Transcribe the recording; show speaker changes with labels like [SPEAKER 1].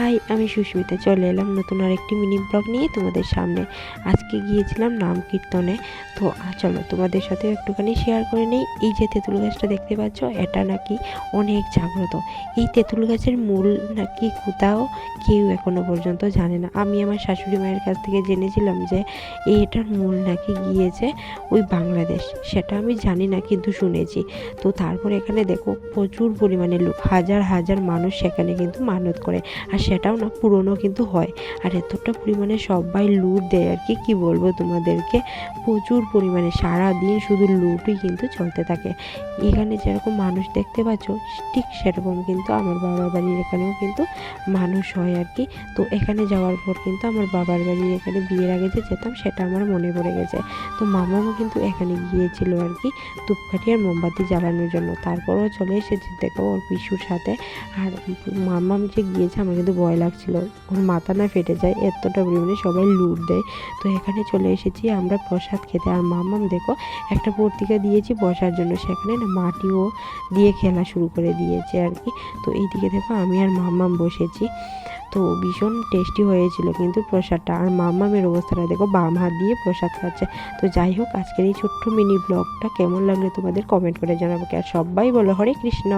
[SPEAKER 1] High, আমি সুস্মিতা চলে এলাম নতুন আরেকটি মিনি ব্লগ নিয়ে তোমাদের সামনে। আজকে গিয়েছিলাম নাম কীর্তনে। তো চলো তোমাদের সাথে একটুখানি শেয়ার করে নেই। এই যে তেঁতুল গাছটা দেখতে পাচ্ছ, এটা নাকি অনেক জাগ্রত। এই তেঁতুল গাছের মূল নাকি কোথাও কেউ এখনো পর্যন্ত জানে না। আমি আমার শাশুড়ি মায়ের কাছ থেকে জেনেছিলাম যে এটার মূল নাকি গিয়েছে ওই বাংলাদেশ। সেটা আমি জানি না, কিন্তু শুনেছি। তো তারপর এখানে দেখো প্রচুর পরিমাণে লোক, হাজার হাজার মানুষ সেখানে কিন্তু মানত করে। আর সেটাও না পুরনো কিন্তু হয়। আর এতটা পরিমাণে সবাই লুট দেয় আর কি বলবো তোমাদেরকে। প্রচুর পরিমাণে সারাদিন শুধু লুটই কিন্তু চলতে থাকে। এখানে যেরকম মানুষ দেখতে পাচ্ছ, ঠিক সেরকম কিন্তু আমার বাবার বাড়ির এখানেও কিন্তু মানুষ হয় আর কি। তো এখানে যাওয়ার পর কিন্তু আমার বাবার বাড়ির এখানে বিয়ের আগে যে যেতাম সেটা আমার মনে পড়ে গেছে। তো মামাও কিন্তু এখানে গিয়েছিল আর কি ধূপকাঠি আর মোমবাতি জ্বালানোর জন্য। তারপরও চলে এসেছে দেখো ওর পিসুর সাথে। আর মামাম যে গিয়েছে আমার কিন্তু ভয় লাগছিল ওর মাথা না ফেটে যায়, এতটা পরিমাণে সবাই লুট দেয়। তো এখানে চলে এসেছি আমরা প্রসাদ খেতে। আর মামাম দেখো একটা পত্রিকা দিয়েছি বসার জন্য, সেখানে না মাটিও দিয়ে খেলা শুরু করে দিয়েছে আর কি। তো এইদিকে দেখো আমি আর মামাম বসেছি। তো ভীষণ টেস্টি হয়েছিল কিন্তু প্রসাদটা। আর মামামের অবস্থাটা দেখো, বাম হাত দিয়ে প্রসাদ খাচ্ছে। তো যাই হোক, আজকের এই ছোট্ট মিনি ব্লগটা কেমন লাগলো তোমাদের কমেন্ট করে জানাবো। আর সবাই বলো হরে কৃষ্ণ।